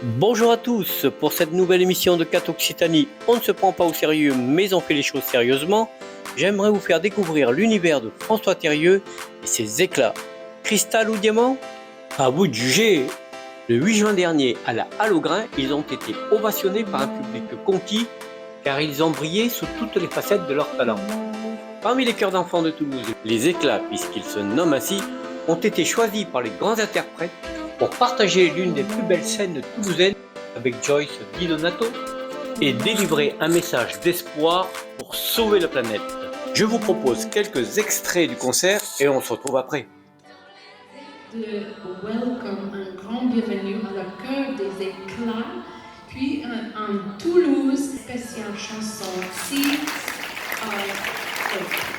Bonjour à tous, pour cette nouvelle émission de Cat Occitanie, on ne se prend pas au sérieux mais on fait les choses sérieusement. J'aimerais vous faire découvrir l'univers de François Thérieux et ses éclats. Cristal ou diamant? À vous de juger. Le 8 juin dernier, à la Halle aux Grains, ils ont été ovationnés par un public conquis car ils ont brillé sous toutes les facettes de leur talent. Parmi les chœurs d'enfants de Toulouse, les éclats, puisqu'ils se nomment ainsi, ont été choisis par les grands interprètes pour partager l'une des plus belles scènes toulousaines avec Joyce Di Donato et délivrer un message d'espoir pour sauver la planète. Je vous propose quelques extraits du concert et on se retrouve après. De welcome, un grand bienvenue à la Chœur des Éclats, puis en Toulouse, spéciale chanson Seeds of Hope.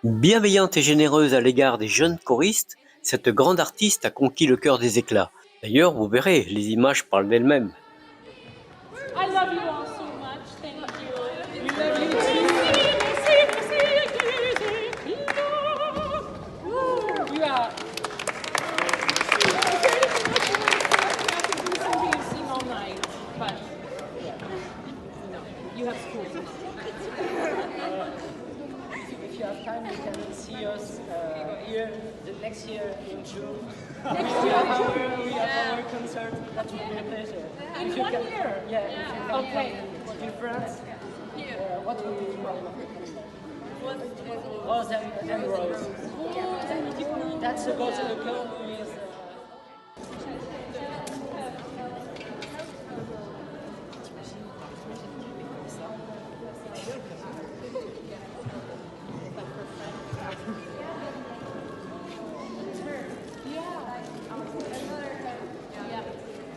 Bienveillante et généreuse à l'égard des jeunes choristes, cette grande artiste a conquis le cœur des éclats. D'ailleurs, vous verrez, les images parlent d'elles-mêmes. I love you all so much. Thank you. We love you too. Yeah. You sing all night, but you have school. If you have time, you can see us here the next year in June. We have our concert. That would be a pleasure. In If you 1 can- year. Yeah. If you can Okay. come in France, what would be the problem? Oh, then Rose. That's about the girl who is.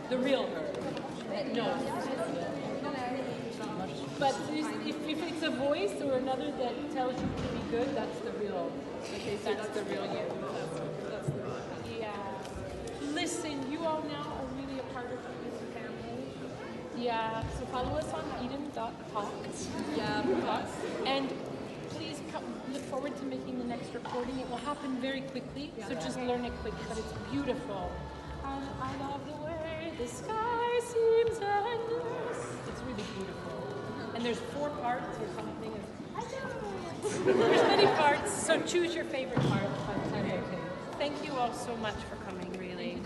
The real her. No. But if it's a voice or another that tells you to be good, that's the real. Okay, that's the real you. Yeah. Listen, you all now are really a part of this family. Yeah, so follow us on Eden.talks. Yeah, talks. And please look forward to making the next recording. It will happen very quickly, so just learn it quick, but it's beautiful. I love the way the sky seems endless. It's really beautiful. And there's 4 parts or something. I know. There's many parts, so choose your favorite part. Okay. Thank you all so much for coming, really.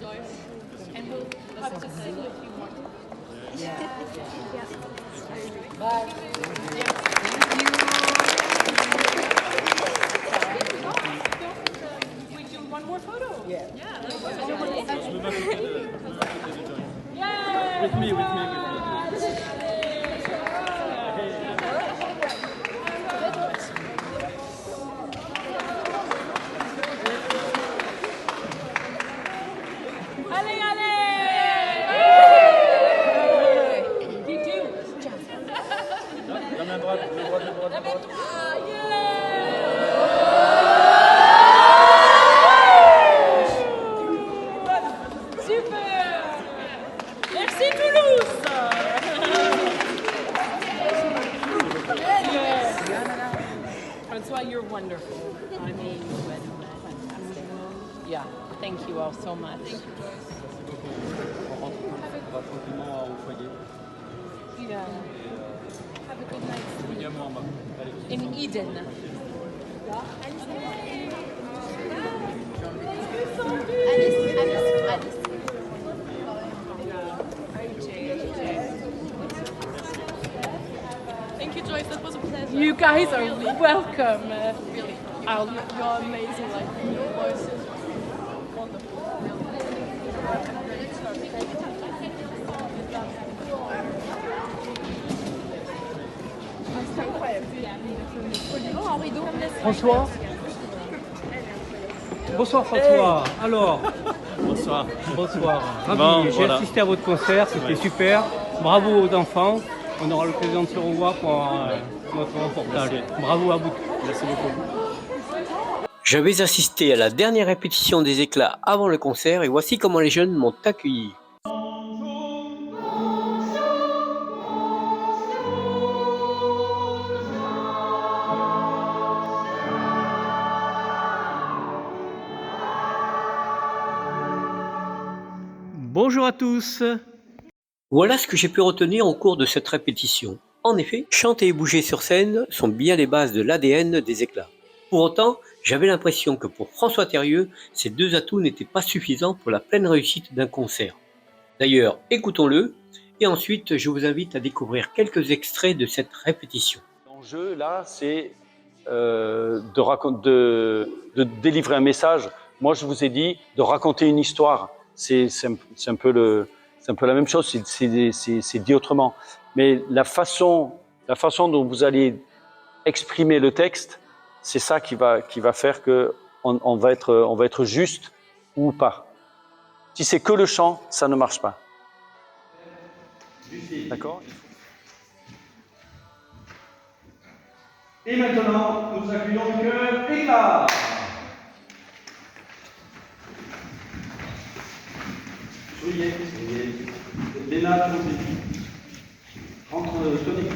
And we'll have to see you if you want. We do one more photo. Yeah. Yeah. With me. Allez, allez! You too. La main droite, le droit. Super! Merci Toulouse! Francois, you're wonderful. I mean, yeah, thank you all so much. On va tranquillement au foyer. Yeah. Have a good night. Je vous dis à moi en bas. Allez. In Eden. Thank you, Joyce. That was a pleasure. You guys are welcome. Really. I'll You're amazing. Like your voice is wonderful. François. Bonsoir François. Alors, Bonsoir. bonsoir. Ravi, Bon, j'ai voilà. assisté à votre concert, c'était super. Bravo aux enfants. On aura l'occasion de se revoir pour notre reportage. Bravo à vous. Merci beaucoup. J'avais assisté à la dernière répétition des éclats avant le concert et voici comment les jeunes m'ont accueilli. Bonjour à tous. Voilà ce que j'ai pu retenir au cours de cette répétition. En effet, chanter et bouger sur scène sont bien les bases de l'ADN des éclats. Pour autant, j'avais l'impression que pour François Thérieux, ces 2 atouts n'étaient pas suffisants pour la pleine réussite d'un concert. D'ailleurs, écoutons-le, et ensuite je vous invite à découvrir quelques extraits de cette répétition. L'enjeu là, c'est de délivrer un message. Moi, je vous ai dit de raconter une histoire. C'est un peu la même chose. C'est dit autrement. Mais la façon dont vous allez exprimer le texte, c'est ça qui va faire que on va être juste ou pas. Si c'est que le chant, ça ne marche pas. D'accord ? Et maintenant, nous accueillons le chœur Éclat. Souriez. Léna, tout le monde. Rentre, Tony.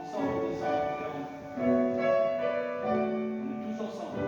Ensemble, on descend. On est tous ensemble.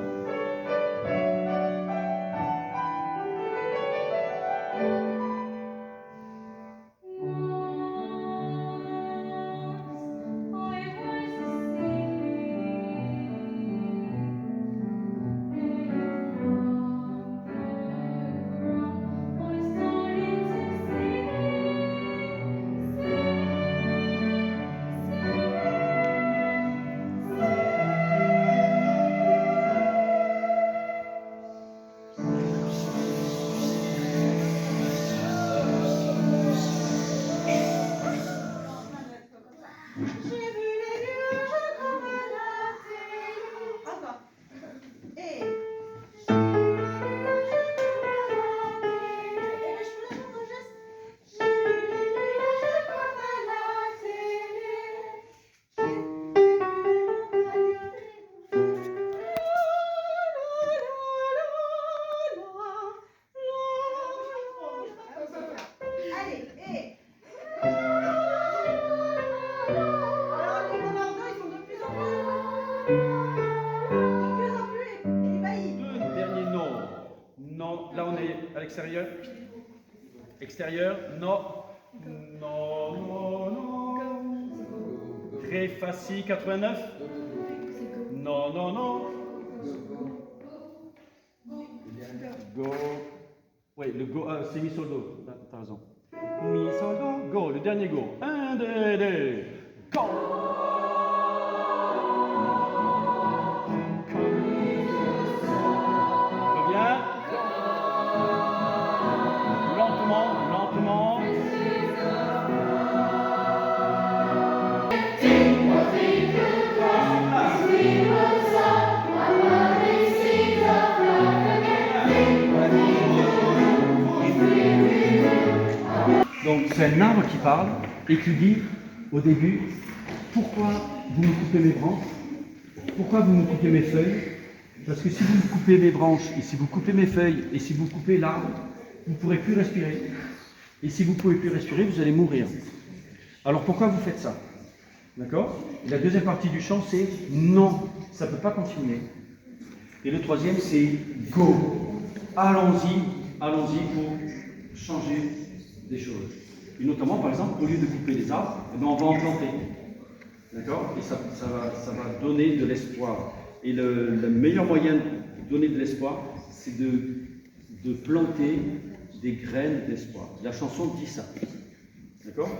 Non, là on est à l'extérieur. Extérieur, non. Non, non, non. Ré, fa, si, 89. Non, non, non. Go. Oui, le go, c'est mi sol do. T'as raison. Mi sol do, go. Le dernier go. 1, 2, 2. Go. Reviens. Lentement, lentement. Donc c'est un arbre qui parle et qui dit au début, pourquoi vous me coupez mes branches? Pourquoi vous me coupez mes feuilles? Parce que si vous me coupez mes branches, et si vous coupez mes feuilles, et si vous coupez l'arbre, vous ne pourrez plus respirer. Et si vous ne pouvez plus respirer, vous allez mourir. Alors pourquoi vous faites ça? D'accord? Et la deuxième partie du chant, c'est non, ça ne peut pas continuer. Et le troisième, c'est go. Allons-y, allons-y pour changer des choses. Et notamment, par exemple, au lieu de couper les arbres, eh bien, on va en planter. D'accord? Et ça va donner de l'espoir. Et le meilleur moyen de donner de l'espoir, c'est de planter des graines d'espoir. La chanson dit ça. D'accord?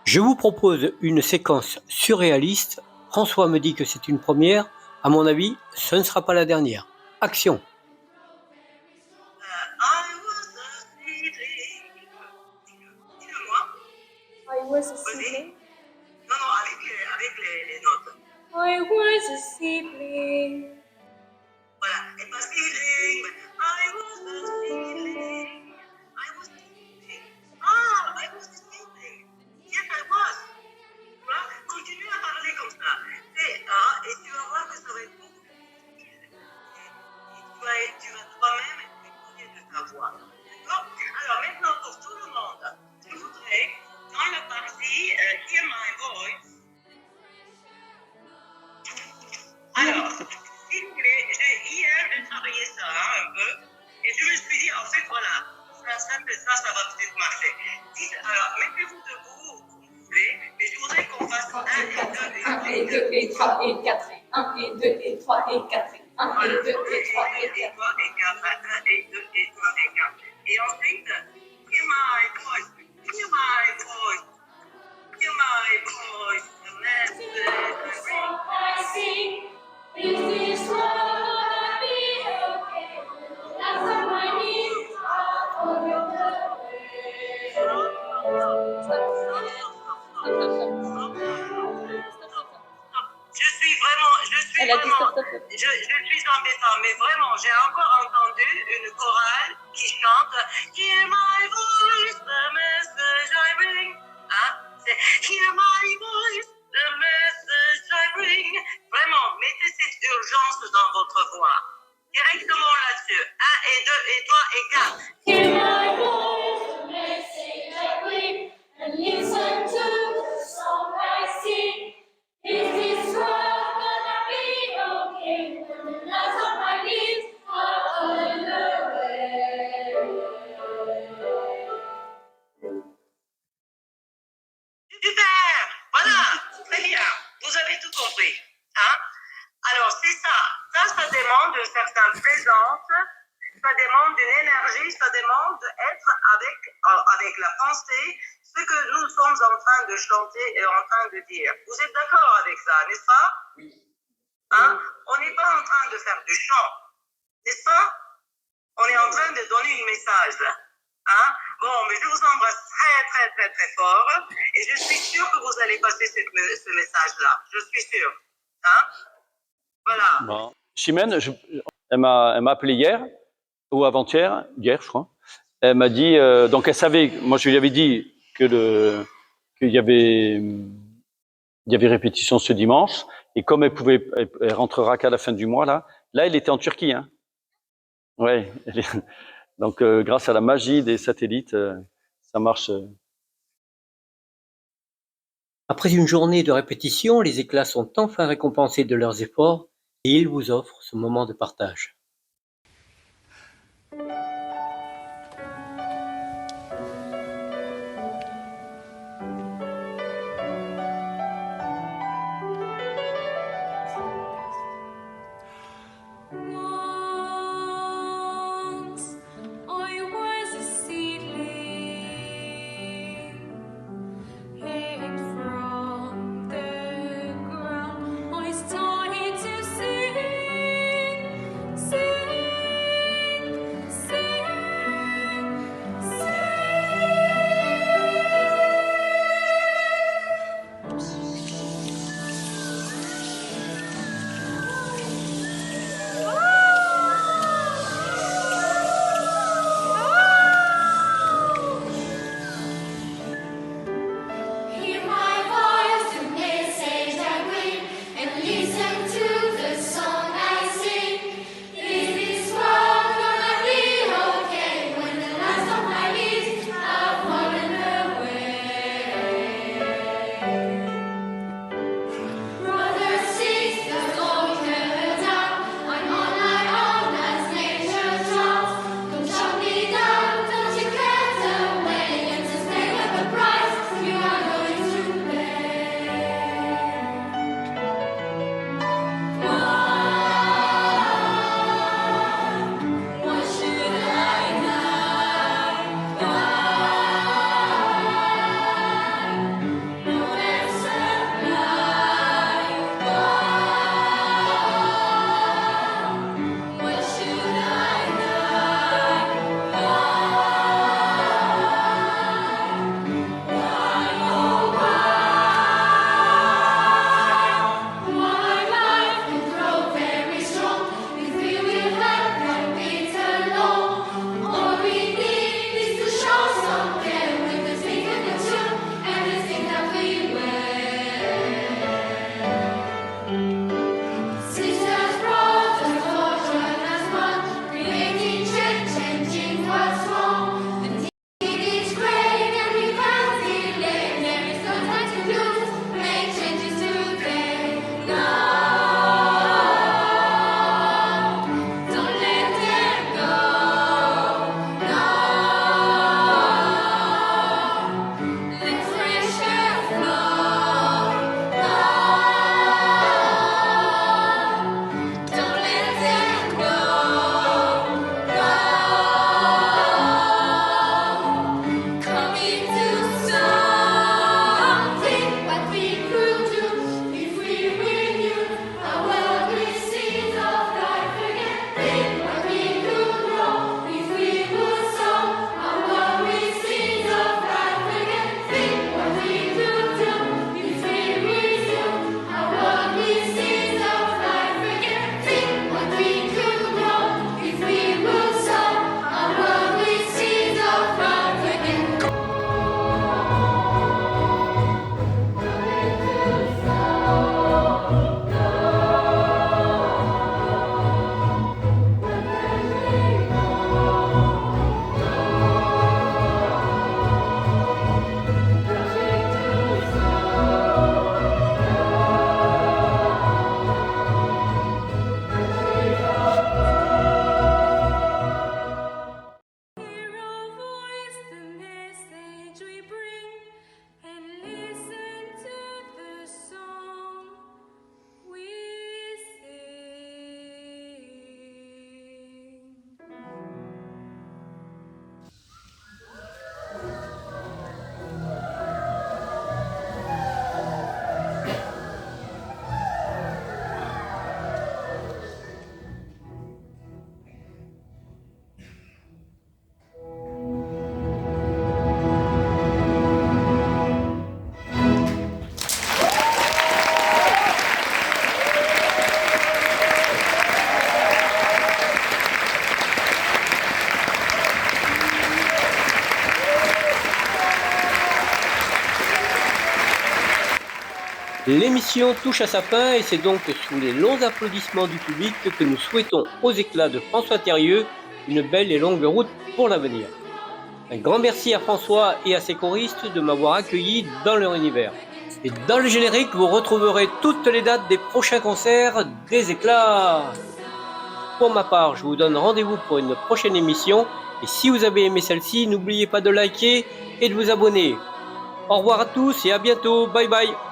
Je vous propose une séquence surréaliste. François me dit que c'est une première. À mon avis, ce ne sera pas la dernière. Action! I was a sibling. Non, non, avec les notes. I was a sibling. Voilà. Et pas feeling. I was a feeling. I was a feeling. Ah, I was a feeling. Yes, I was. Voilà. Continue à parler comme ça. Et tu vas voir que ça va être beaucoup plus difficile. Et tu vas toi-même écouter de ta voix. D'accord? Alors maintenant, pour tout le monde, je voudrais, dans la partie Hear My Voice, alors, si vous voulez, hier, j'ai travaillé ça un peu, et je me suis dit, en fait, voilà, ça va peut-être marcher. Alors, mettez-vous debout, comme vous voulez, mais je voudrais qu'on fasse 1 et 2 et 3 et 4. 1 et 2 et 3 et 4. 1 et 2 et 3 et 4. 1 et 2 et 3 et 4. Et ensuite, hear my voice, hear my voice, hear my voice, the message I bring. Is this world gonna be okay? That's what my needs are for your Je suis embêtant, mais vraiment, j'ai encore entendu une chorale qui chante Hear my voice, the message I bring. Hein? C'est Hear my voice, the message I bring. Vraiment, mettez cette urgence dans votre voix. Directement là-dessus. 1 et 2 et 3 et 4. Hear my voice, the message I bring, and listen to the song I sing. Is this world gonna be okay? That's what my needs are on the way. Super! Voilà! Très bien! Vous avez tout compris. Hein? Alors, c'est ça. Ça demande une certaine présence, ça demande une énergie, ça demande d'être avec la pensée, ce que nous sommes en train de chanter et en train de dire. Vous êtes d'accord avec ça, n'est-ce pas? Oui. Hein? On n'est pas en train de faire du chant, n'est-ce pas? On est en train de donner un message. Hein? Bon, mais je vous embrasse très, très, très, très fort. Et je suis sûre que vous allez passer ce message-là. Je suis sûre. Hein? Voilà. Bon. Chimène, elle m'a appelé hier, ou avant-hier, hier, je crois. Elle m'a dit, donc elle savait, moi je lui avais dit qu'il y avait répétition ce dimanche, et comme elle rentrera qu'à la fin du mois, là elle était en Turquie, hein. Ouais. Donc, grâce à la magie des satellites, ça marche. Après une journée de répétition, les éclats sont enfin récompensés de leurs efforts et ils vous offrent ce moment de partage. Sing L'émission touche à sa fin et c'est donc sous les longs applaudissements du public que nous souhaitons aux éclats de François Thérieux une belle et longue route pour l'avenir. Un grand merci à François et à ses choristes de m'avoir accueilli dans leur univers. Et dans le générique, vous retrouverez toutes les dates des prochains concerts des éclats. Pour ma part, je vous donne rendez-vous pour une prochaine émission. Et si vous avez aimé celle-ci, n'oubliez pas de liker et de vous abonner. Au revoir à tous et à bientôt. Bye bye.